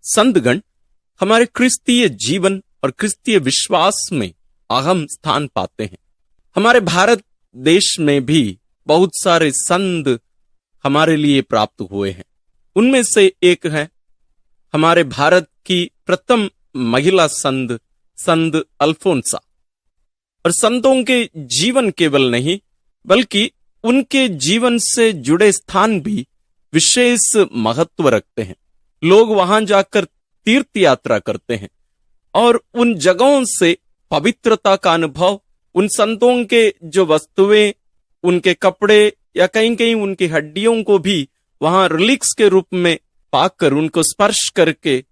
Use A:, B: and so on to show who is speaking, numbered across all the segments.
A: संतगण हमारे क्रिस्तीय जीवन और क्रिस्तीय विश्वास में अहम स्थान पाते हैं। हमारे भारत देश में भी बहुत सारे संत हमारे लिए प्राप्त हुए हैं। उनमें से एक है हमारे भारत की प्रथम महिला संत, संत अल्फोंसा। और संतों के जीवन केवल नहीं बल्कि उनके जीवन से जुड़े स्थान भी विशेष महत्व रखते हैं। लोग वहां जाकर तीर्थ यात्रा करते हैं और उन जगहों से पवित्रता का अनुभव, उन संतों के जो वस्तुएं, उनके कपड़े या कहीं कहीं उनकी हड्डियों को भी वहां रिलिक्स के रूप में पाकर उनको स्पर्श करके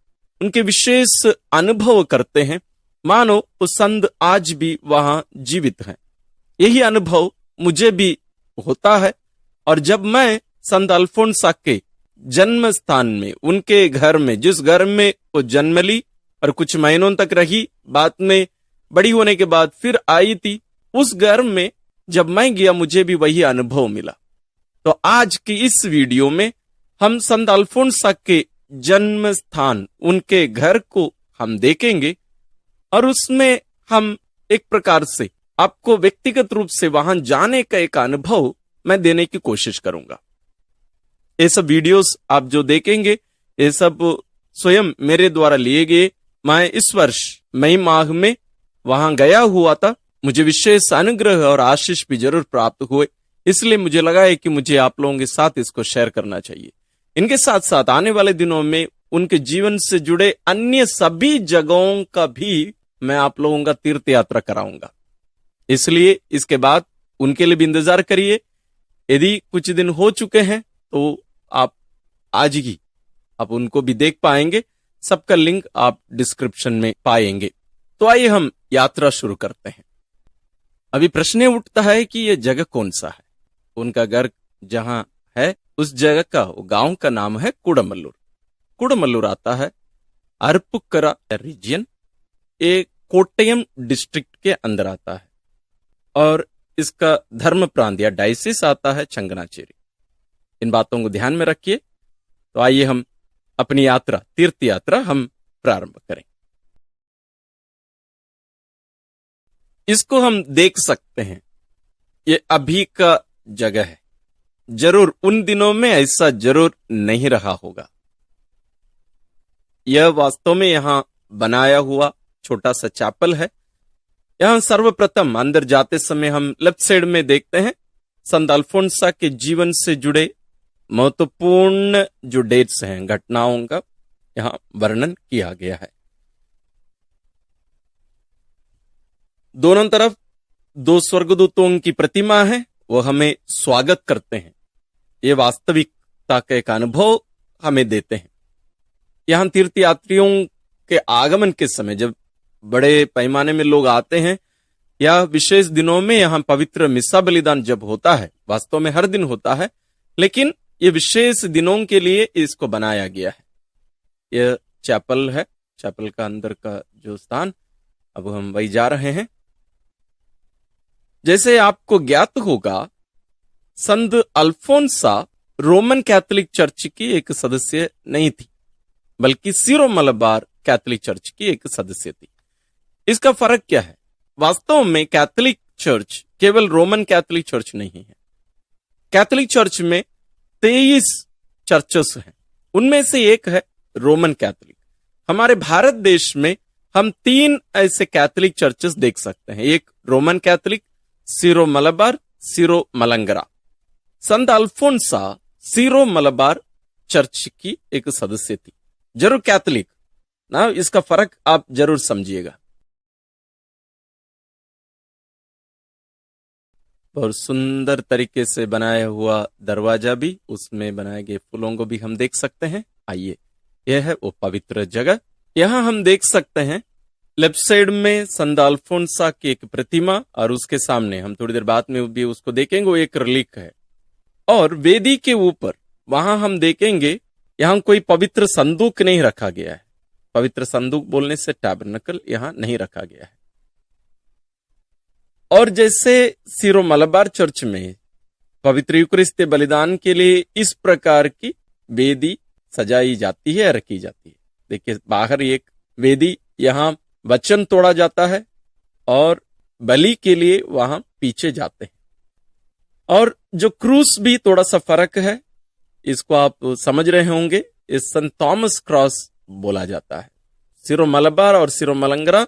A: उनके विशेष अनुभव करते हैं, मानो वो संत आज भी वहां जीवित हैं। यही अनुभव मुझे भी होता है। और जब मैं संत अल्फोंसा के जन्म स्थान में, उनके घर में, जिस घर में वो जन्म ली और कुछ महीनों तक रही, बाद में बड़ी होने के बाद फिर आई थी, उस घर में जब मैं गया मुझे भी वही अनुभव मिला। तो आज की इस वीडियो में हम संत अल्फोंसा के जन्म स्थान, उनके घर को हम देखेंगे और उसमें हम एक प्रकार से आपको व्यक्तिगत रूप से वहां जाने का एक अनुभव मैं देने की कोशिश करूंगा। ये सब वीडियोस आप जो देखेंगे ये सब स्वयं मेरे द्वारा लिए गए। मैं इस वर्ष मई माह में वहां गया हुआ था, मुझे विशेष अनुग्रह और आशीष भी जरूर प्राप्त हुए, इसलिए मुझे लगा है कि मुझे आप लोगों के साथ इसको शेयर करना चाहिए। इनके साथ साथ आने वाले दिनों में उनके जीवन से जुड़े अन्य सभी जगहों का भी मैं आप लोगों का तीर्थ यात्रा कराऊंगा, इसलिए इसके बाद उनके लिए भी इंतजार करिए। यदि कुछ दिन हो चुके हैं तो आप आज ही आप उनको भी देख पाएंगे, सबका लिंक आप डिस्क्रिप्शन में पाएंगे। तो आइए हम यात्रा शुरू करते हैं। अभी प्रश्न उठता है कि यह जगह कौन सा है। उनका घर जहां है उस जगह का, गांव का नाम है कुडमल्लूर। कुडमल्लूर आता है अरपुक्करा रीजन, एक कोट्टयम डिस्ट्रिक्ट के अंदर आता है और इसका धर्म प्रांत या डायसिस आता है चंगनाचेरी। इन बातों को ध्यान में रखिए। तो आइए हम अपनी यात्रा, तीर्थ यात्रा हम प्रारंभ करें। इसको हम देख सकते हैं, ये अभी का जगह है। जरूर उन दिनों में ऐसा जरूर नहीं रहा होगा। यह वास्तव में यहां बनाया हुआ छोटा सा चैपल है। यहां सर्वप्रथम अंदर जाते समय हम लेफ्ट साइड में देखते हैं संत अल्फोंसा के जीवन से जुड़े महत्वपूर्ण जो डेट्स हैं, घटनाओं का यहां वर्णन किया गया है। दोनों तरफ दो स्वर्गदूतों की प्रतिमा है, वो हमें स्वागत करते हैं। ये वास्तविकता का एक अनुभव हमें देते हैं। यहां तीर्थयात्रियों के आगमन के समय जब बड़े पैमाने में लोग आते हैं या विशेष दिनों में यहां पवित्र मिस्सा बलिदान जब होता है, वास्तव में हर दिन होता है, लेकिन ये विशेष दिनों के लिए इसको बनाया गया है। यह चैपल है, चैपल का अंदर का जो स्थान, अब हम वही जा रहे हैं। जैसे आपको ज्ञात होगा, संत अल्फोंसा रोमन कैथोलिक चर्च की एक सदस्य नहीं थी, बल्कि सीरो मलबार कैथोलिक चर्च की एक सदस्य थी। इसका फर्क क्या है? वास्तव में कैथोलिक चर्च केवल रोमन कैथोलिक चर्च नहीं है। कैथोलिक चर्च में 23 चर्चेस हैं, उनमें से एक है रोमन कैथोलिक। हमारे भारत देश में हम 3 ऐसे कैथोलिक चर्चेस देख सकते हैं। एक Roman Catholic, Syro Malabar, Syro Malankara. संत अल्फोंसा सीरो मलबार चर्च की एक सदस्य थी, जरूर कैथोलिक ना। इसका फर्क आप जरूर समझिएगा। और सुंदर तरीके से बनाया हुआ दरवाजा भी, उसमें बनाए गए फूलों को भी हम देख सकते हैं। आइए, यह है वो पवित्र जगह। यहां हम देख सकते हैं लेफ्ट साइड में संत अल्फोंसा की एक प्रतिमा और उसके सामने, हम थोड़ी देर बाद में भी उसको देखेंगे, वो एक रिलिक है। और वेदी के ऊपर वहां हम देखेंगे यहां कोई पवित्र संदूक नहीं रखा गया है। पवित्र संदूक बोलने से टैबरनेकल यहां नहीं रखा गया है। और जैसे सीरो मलबार चर्च में पवित्र यूकरिस्ती बलिदान के लिए इस प्रकार की वेदी सजाई जाती है, रखी जाती है, देखिए बाहर एक वेदी, यहां वचन तोड़ा जाता है और बलि के लिए वहां पीछे जाते हैं। और जो क्रूस भी थोड़ा सा फर्क है, इसको आप समझ रहे होंगे, इस संत थॉमस क्रॉस बोला जाता है। सिरो मलबार और सिरो मलंगरा,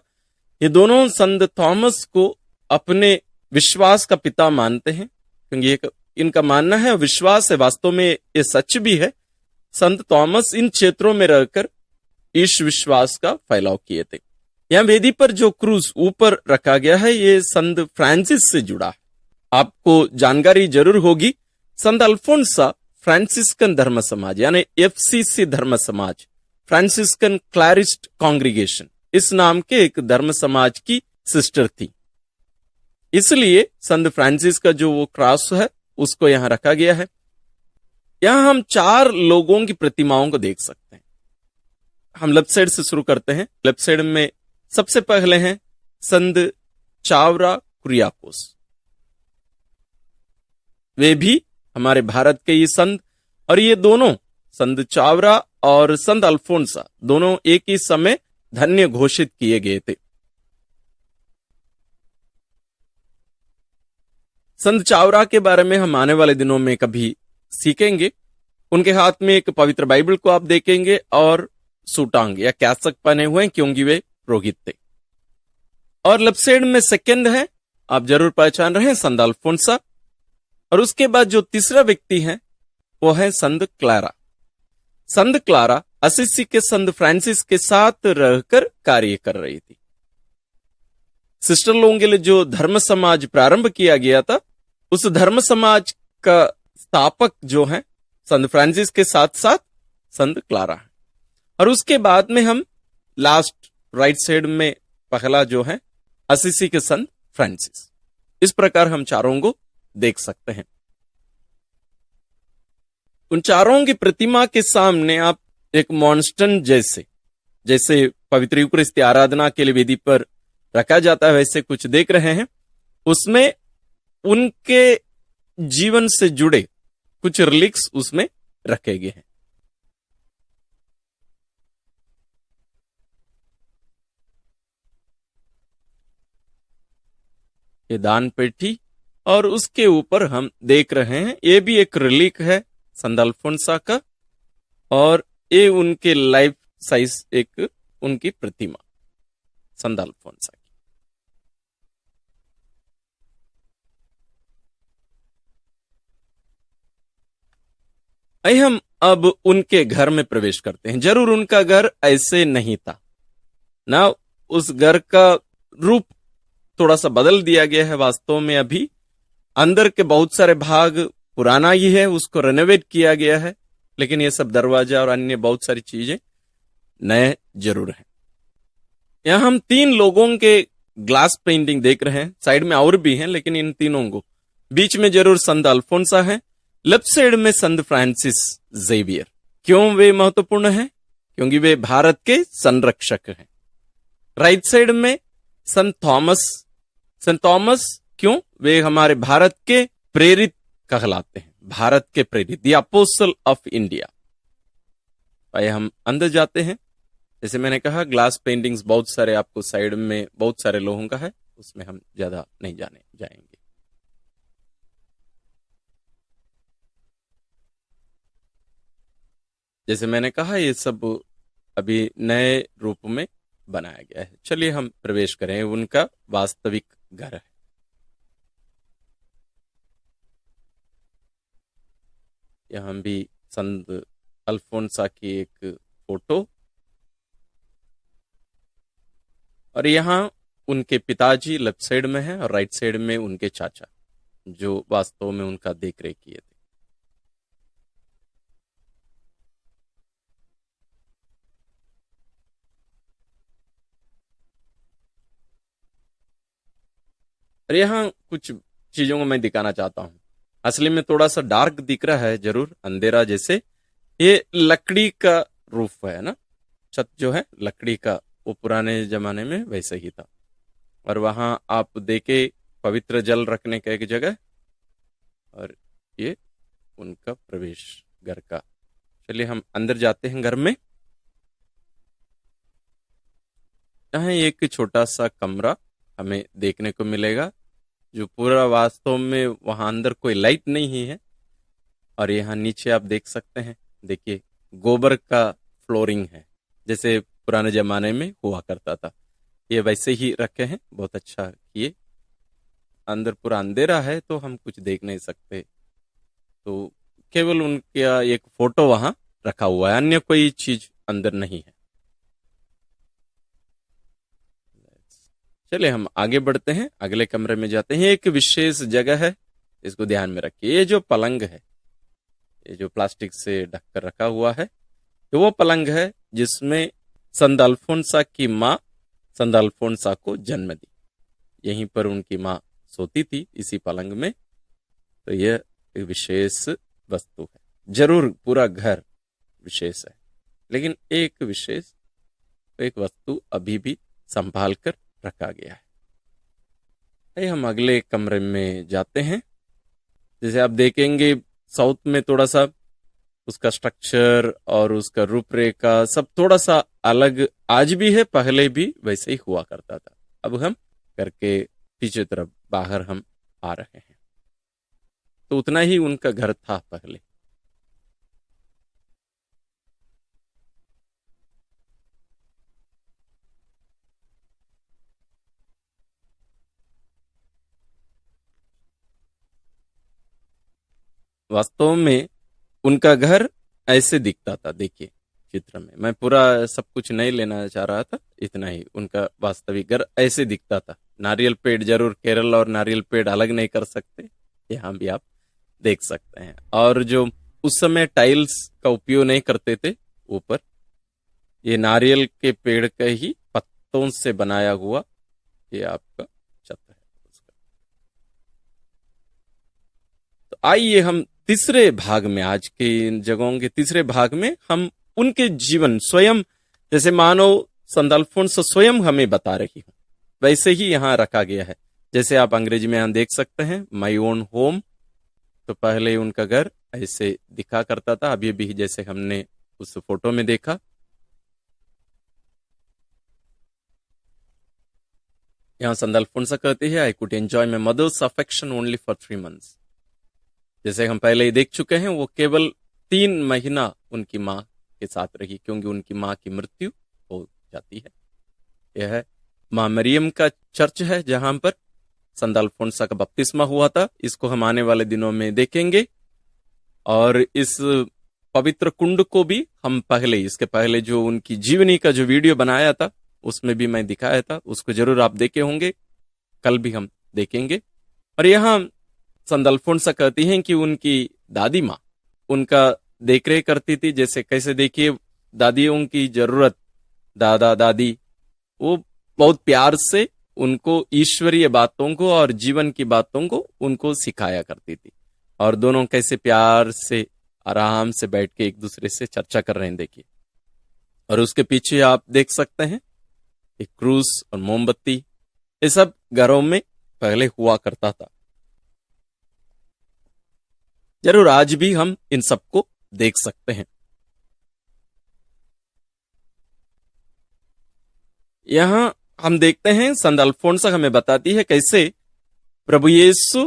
A: ये दोनों संत थॉमस को अपने विश्वास का पिता मानते हैं, क्योंकि एक इनका मानना है, विश्वास है, वास्तव में ये सच भी है। संत थॉमस इन क्षेत्रों में रहकर ईश विश्वास का फैलाव किए थे। यहां वेदी पर जो क्रूस ऊपर रखा गया है, ये संत फ्रांसिस से जुड़ा है। आपको जानकारी जरूर होगी, संत अल्फोंसा फ्रांसिस्कन धर्म समाज यानी एफसीसी धर्म समाज, फ्रांसिस्कन क्लैरिस्ट कांग्रीगेशन, इस नाम के एक धर्म समाज की सिस्टर थी। इसलिए संत फ्रांसिस का जो वो क्रॉस है उसको यहां रखा गया है। यहां हम 4 लोगों की प्रतिमाओं को देख सकते हैं। हम लेफ्ट साइड से शुरू करते हैं। लेफ्ट साइड में सबसे पहले हैं संत चावरा कुरियाकोस। वे भी हमारे भारत के ही संत, और ये दोनों संत चावरा और संत अल्फोंसा दोनों एक ही समय धन्य घोषित किए गए थे। संत चावरा के बारे में हम आने वाले दिनों में कभी सीखेंगे। उनके हाथ में एक पवित्र बाइबल को आप देखेंगे और सूटांग या कैसक पहने हुए हैं, क्योंकि वे पुरोहित थे। और लेफ्ट साइड में सेकंड है, आप जरूर पहचान रहे हैं, संत अल्फोंसा। और उसके बाद जो तीसरा व्यक्ति है वो है संत क्लारा। संत क्लारा असिसी के संत फ्रांसिस के साथ रहकर कार्य कर रही थी। सिस्टर लोगों के लिए जो धर्म समाज प्रारंभ किया गया था, उस धर्म समाज का स्थापक जो है संत फ्रांसिस के साथ साथ संत क्लारा है। और उसके बाद में हम लास्ट राइट साइड में पहला जो है असिसी के संत फ्रांसिस। इस प्रकार हम चारों को देख सकते हैं। उन चारों की प्रतिमा के सामने आप एक मॉन्स्टन जैसे पवित्र यूकरिस्ती आराधना के लिए वेदी पर रखा जाता है, वैसे कुछ देख रहे हैं। उसमें उनके जीवन से जुड़े कुछ रिलिक्स उसमें रखे गए हैं। ये दान पेटी, और उसके ऊपर हम देख रहे हैं, ये भी एक रिलिक है संत अल्फोंसा का, और ये उनके लाइफ साइज एक उनकी प्रतिमा संत अल्फोंसा की। आइए हम अब उनके घर में प्रवेश करते हैं। जरूर उनका घर ऐसे नहीं था ना, उस घर का रूप थोड़ा सा बदल दिया गया है। वास्तव में अभी अंदर के बहुत सारे भाग पुराना ही है, उसको रेनोवेट किया गया है, लेकिन ये सब दरवाजा और अन्य बहुत सारी चीजें नए जरूर हैं। यहां हम 3 लोगों के ग्लास पेंटिंग देख रहे हैं। साइड में और भी हैं, लेकिन इन तीनों को बीच में जरूर संत अल्फोंसा है, लेफ्ट साइड में संत फ्रांसिस जेवियर। क्यों वे महत्वपूर्ण हैं? क्योंकि वे भारत के संरक्षक हैं। राइट साइड में संत थॉमस। संत थॉमस क्यों? वे हमारे भारत के प्रेरित कहलाते हैं, भारत के प्रेरित, द अपोस्टल ऑफ इंडिया। आइए हम अंदर जाते हैं। जैसे मैंने कहा, ग्लास पेंटिंग्स बहुत सारे आपको साइड में बहुत सारे लोगों का है, उसमें हम ज्यादा नहीं जाने जाएंगे। जैसे मैंने कहा, ये सब अभी नए रूप में बनाया गया है। चलिए हम प्रवेश करें, उनका वास्तविक घर है। यहां भी संत अल्फोंसा की एक फोटो, और यहां उनके पिताजी लेफ्ट साइड में है और राइट साइड में उनके चाचा, जो वास्तव में उनका देखरेख किए थे। और यहां कुछ चीजों को मैं दिखाना चाहता हूं। असली में थोड़ा सा डार्क दिख रहा है, जरूर अंधेरा जैसे। ये लकड़ी का रूफ है ना, छत जो है लकड़ी का, वो पुराने जमाने में वैसे ही था। और वहां आप देखे पवित्र जल रखने का एक जगह, और ये उनका प्रवेश घर का। चलिए हम अंदर जाते हैं घर में। यहाँ एक छोटा सा कमरा हमें देखने को मिलेगा, जो पूरा वास्तव में वहां अंदर कोई लाइट नहीं है। और यहाँ नीचे आप देख सकते हैं, देखिए गोबर का फ्लोरिंग है, जैसे पुराने जमाने में हुआ करता था। ये वैसे ही रखे हैं, बहुत अच्छा किए। अंदर पूरा अंधेरा है तो हम कुछ देख नहीं सकते, तो केवल उनका एक फोटो वहां रखा हुआ है, अन्य कोई चीज अंदर नहीं है। चलिए हम आगे बढ़ते हैं, अगले कमरे में जाते हैं। एक विशेष जगह है, इसको ध्यान में रखिए। ये जो पलंग है, ये जो प्लास्टिक से ढककर रखा हुआ है, ये वो पलंग है जिसमें संत अल्फोंसा की माँ संत अल्फोंसा को जन्म दी। यहीं पर उनकी माँ सोती थी, इसी पलंग में। तो यह एक विशेष वस्तु है। जरूर पूरा घर विशेष है, लेकिन एक विशेष एक वस्तु अभी भी संभाल कर रखा गया है। आइए हम अगले कमरे में जाते हैं। जैसे आप देखेंगे, साउथ में थोड़ा सा उसका स्ट्रक्चर और उसका रूपरेखा सब थोड़ा सा अलग आज भी है, पहले भी वैसे ही हुआ करता था। अब हम करके पीछे तरफ बाहर हम आ रहे हैं, तो उतना ही उनका घर था पहले। वास्तव में उनका घर ऐसे दिखता था। देखिए चित्र में, मैं पूरा सब कुछ नहीं लेना चाह रहा था, इतना ही। उनका वास्तविक घर ऐसे दिखता था। नारियल पेड़, जरूर केरल और नारियल पेड़ अलग नहीं कर सकते, यहाँ भी आप देख सकते हैं। और जो उस समय टाइल्स का उपयोग नहीं करते थे ऊपर, ये नारियल के पेड़ का ही पत्तों से बनाया हुआ ये आपका छत है उसका। तो आइए हम तीसरे भाग में, आज के इन जगहों के तीसरे भाग में हम उनके जीवन स्वयं, जैसे मानो संत अल्फोंस स्वयं हमें बता रही हूं, वैसे ही यहां रखा गया है। जैसे आप अंग्रेजी में यहां देख सकते हैं, माई ओन होम। तो पहले उनका घर ऐसे दिखा करता था, अभी भी जैसे हमने उस फोटो में देखा। यहां संत अल्फोंसा कहते हैं, I could enjoy my mother's affection only for 3 months। जैसे हम पहले ही देख चुके हैं, वो केवल 3 महीना उनकी माँ के साथ रही, क्योंकि उनकी माँ की मृत्यु हो जाती है। यह है माँ मरियम का चर्च है, जहां पर संत अल्फोंसा का बपतिस्मा हुआ था। इसको हम आने वाले दिनों में देखेंगे। और इस पवित्र कुंड को भी हम पहले, इसके पहले जो उनकी जीवनी का जो वीडियो बनाया था, उसमें भी मैं दिखाया था, उसको जरूर आप देखे होंगे, कल भी हम देखेंगे। और यहाँ संत अल्फोंसा कहती हैं कि उनकी दादी माँ उनका देखरेख करती थी। जैसे कैसे, देखिए दादियों की जरूरत, दादा दादी वो बहुत प्यार से उनको ईश्वरीय बातों को और जीवन की बातों को उनको सिखाया करती थी। और दोनों कैसे प्यार से आराम से बैठ के एक दूसरे से चर्चा कर रहे हैं, देखिए। और उसके पीछे आप देख सकते हैं एक क्रूस और मोमबत्ती, ये सब घरों में पहले हुआ करता था। जरूर आज भी हम इन सबको देख सकते हैं। यहां हम देखते हैं संत अल्फोंसा हमें बताती है कैसे प्रभु यीशु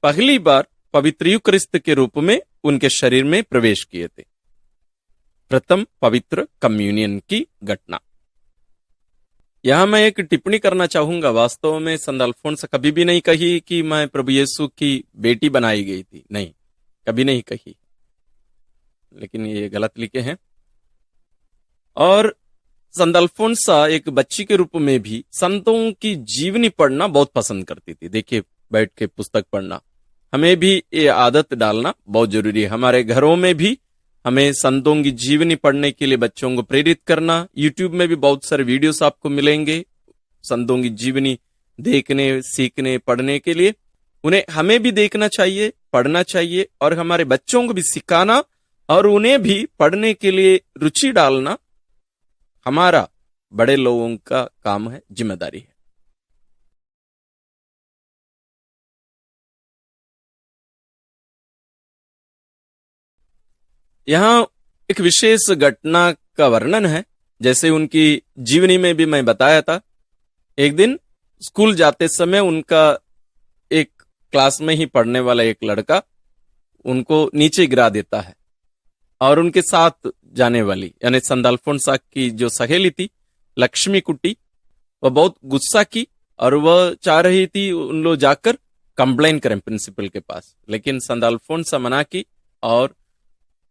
A: पहली बार पवित्र यूकरिस्त के रूप में उनके शरीर में प्रवेश किए थे। प्रथम पवित्र कम्युनियन की घटना। यहां मैं एक टिप्पणी करना चाहूंगा। वास्तव में संत अल्फोंसा कभी भी नहीं कही कि मैं प्रभु यीशु की बेटी बनाई गई थी, नहीं, कभी नहीं कही, लेकिन ये गलत लिखे हैं। और संत अल्फोंसा एक बच्ची के रूप में भी संतों की जीवनी पढ़ना बहुत पसंद करती थी। देखिए, बैठ के पुस्तक पढ़ना, हमें भी ये आदत डालना बहुत जरूरी है। हमारे घरों में भी हमें संतों की जीवनी पढ़ने के लिए बच्चों को प्रेरित करना। यूट्यूब में भी बहुत सारे वीडियोस आपको मिलेंगे संतों की जीवनी देखने, सीखने, पढ़ने के लिए। उन्हें हमें भी देखना चाहिए, पढ़ना चाहिए, और हमारे बच्चों को भी सिखाना और उन्हें भी पढ़ने के लिए रुचि डालना हमारा बड़े लोगों का काम है, जिम्मेदारी है। यहां एक विशेष घटना का वर्णन है। जैसे उनकी जीवनी में भी मैं बताया था, एक दिन स्कूल जाते समय उनका एक क्लास में ही पढ़ने वाला एक लड़का उनको नीचे गिरा देता है, और उनके साथ जाने वाली यानी संत अल्फोंसा की जो सहेली थी लक्ष्मी कुट्टी, वह बहुत गुस्सा की और वह चाह रही थी उन लोग जाकर कंप्लेन करें प्रिंसिपल के पास, लेकिन संत अल्फोंसा मना की और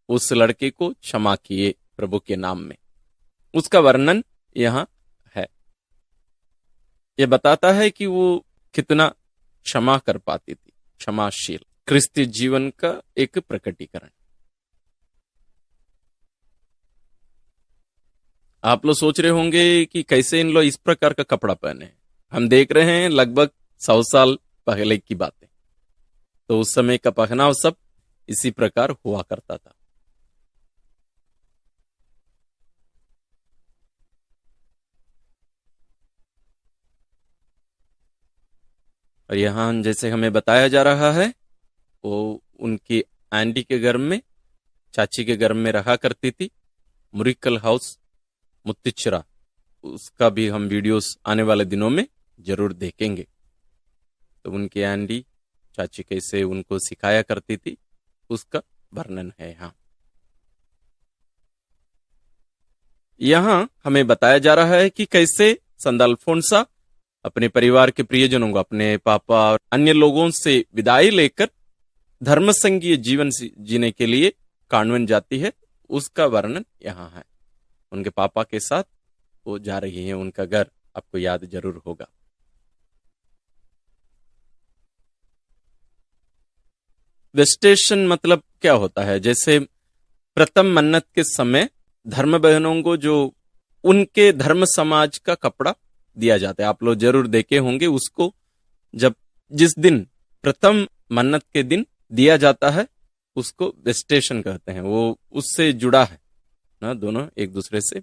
A: उस लड़के को क्षमा किए प्रभु के नाम में। उसका वर्णन यहां है। यह बताता है कि वो कितना क्षमा कर पाती थी, क्षमाशील, क्रिस्तीय जीवन का एक प्रकटीकरण। आप लोग सोच रहे होंगे कि कैसे इन लोग इस प्रकार का कपड़ा पहने हैं। हम देख रहे हैं लगभग 100 साल पहले की बातें, तो उस समय का पहनाव सब इसी प्रकार हुआ करता था। और यहां जैसे हमें बताया जा रहा है, वो उनकी आंटी के घर में, चाची के घर में रहा करती थी, मुरिकल हाउस मुत्तिचिरा। उसका भी हम वीडियोस आने वाले दिनों में जरूर देखेंगे। तो उनकी आंटी चाची कैसे उनको सिखाया करती थी, उसका वर्णन है यहां हमें बताया जा रहा है कि कैसे संत अल्फोंसा अपने परिवार के प्रियजनों को, अपने पापा और अन्य लोगों से विदाई लेकर धर्म संघीय जीवन जीने के लिए कॉन्वेंट जाती है। उसका वर्णन यहां है। उनके पापा के साथ वो जा रही है, उनका घर आपको याद जरूर होगा। वेस्टेशन मतलब क्या होता है? जैसे प्रथम मन्नत के समय धर्म बहनों को जो उनके धर्म समाज का कपड़ा दिया जाता है, आप लोग जरूर देखे होंगे उसको। जब जिस दिन प्रथम मन्नत के दिन दिया जाता है उसको वेस्टेशन कहते हैं। वो उससे जुड़ा है ना, दोनों एक दूसरे से।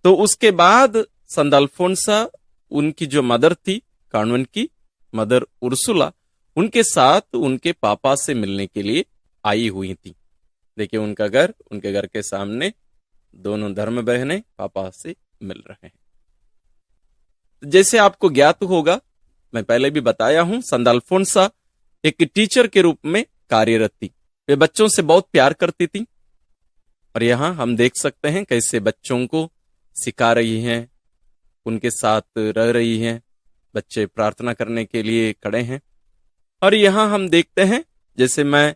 A: तो उसके बाद संत अल्फोंसा, उनकी जो मदर थी कॉन्वेंट की मदर उर्सुला, उनके साथ उनके पापा से मिलने के लिए आई हुई थी। देखिए उनका घर, उनके घर के सामने दोनों धर्म बहनें पापा से मिल रहे हैं। जैसे आपको ज्ञात होगा, मैं पहले भी बताया हूं, संत अल्फोंसा एक टीचर के रूप में कार्यरत थी। वे बच्चों से बहुत प्यार करती थी, और यहां हम देख सकते हैं कैसे बच्चों को सिखा रही हैं, उनके साथ रह रही हैं। बच्चे प्रार्थना करने के लिए खड़े हैं। और यहां हम देखते हैं, जैसे मैं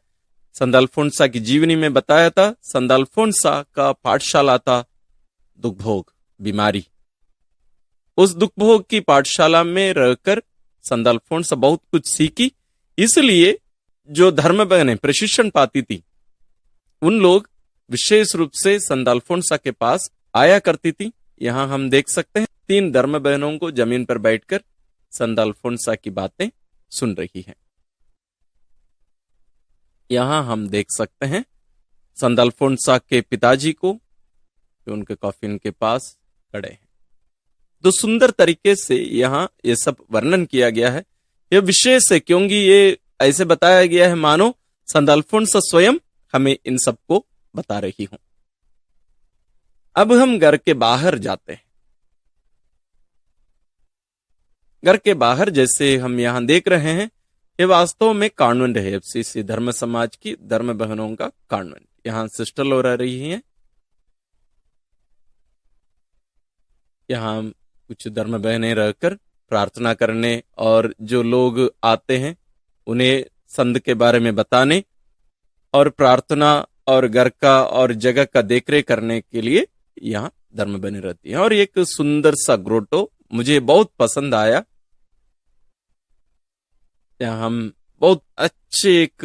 A: संत अल्फोंसा की जीवनी में बताया था, संत अल्फोंसा का पाठशाला था दुखभोग, बीमारी। उस दुखभोग की पाठशाला में रहकर संत अल्फोंसा बहुत कुछ सीखी। इसलिए जो धर्म बहनें प्रशिक्षण पाती थी, उन लोग विशेष रूप से संत अल्फोंसा के पास आया करती थी। यहां हम देख सकते हैं 3 धर्म बहनों को जमीन पर बैठकर संत अल्फोंसा की बातें सुन रही हैं। यहां हम देख सकते हैं संत अल्फोंसा के पिताजी को, जो उनके कॉफिन के पास खड़े हैं। तो सुंदर तरीके से यहां ये सब वर्णन किया गया है। यह विशेष है क्योंकि ये ऐसे बताया गया है मानो संत अल्फोंसा स्वयं हमें इन सबको बता रही हूं। अब हम घर के बाहर जाते हैं। घर के बाहर जैसे हम यहां देख रहे हैं, ये वास्तव में कॉन्वेंट है, एफसीसी धर्म समाज की धर्म बहनों का कॉन्वेंट। यहां सिस्टर लोग रह रही हैं। यहां कुछ धर्म बहनें रहकर प्रार्थना करने, और जो लोग आते हैं उन्हें संत के बारे में बताने और प्रार्थना और घर का और जगह का देखरेख करने के लिए यहाँ धर्म बने रहती है। और एक सुंदर सा ग्रोटो मुझे बहुत पसंद आया। यहाँ हम बहुत अच्छे एक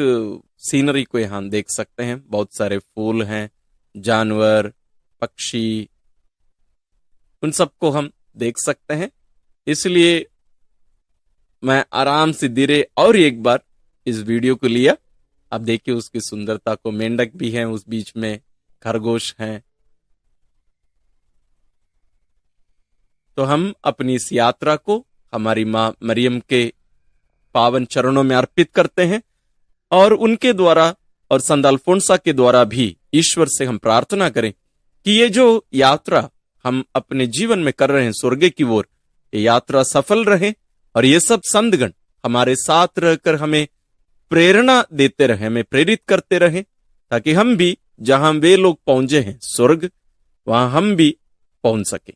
A: सीनरी को यहाँ देख सकते हैं। बहुत सारे फूल हैं, जानवर, पक्षी, उन सबको हम देख सकते हैं। इसलिए मैं आराम से धीरे और एक बार इस वीडियो को लिया। आप देखिए उसकी सुंदरता को। मेंढक भी हैं उस बीच में, खरगोश हैं। तो हम अपनी इस यात्रा को हमारी मां मरियम के पावन चरणों में अर्पित करते हैं, और उनके द्वारा और संत अल्फोंसा के द्वारा भी ईश्वर से हम प्रार्थना करें कि ये जो यात्रा हम अपने जीवन में कर रहे हैं स्वर्ग की ओर, ये यात्रा सफल रहे और ये सब संतगण हमारे साथ रहकर हमें प्रेरणा देते रहे, हमें प्रेरित करते रहे, ताकि हम भी जहां वे लोग पहुंचे हैं स्वर्ग, वहां हम भी पहुंच सके।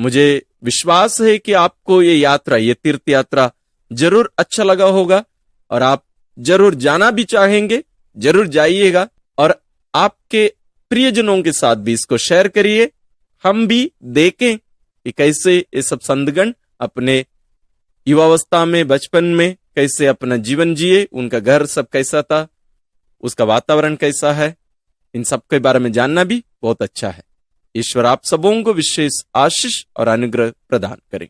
A: मुझे विश्वास है कि आपको ये यात्रा, ये तीर्थ यात्रा जरूर अच्छा लगा होगा और आप जरूर जाना भी चाहेंगे। जरूर जाइएगा और आपके प्रियजनों के साथ भी इसको शेयर करिए। हम भी देखें कि कैसे ये सब संतगण अपने युवावस्था में, बचपन में कैसे अपना जीवन जिए, उनका घर सब कैसा था, उसका वातावरण कैसा है, इन सब के बारे में जानना भी बहुत अच्छा है। ईश्वर आप सबों को विशेष आशीष और अनुग्रह प्रदान करें।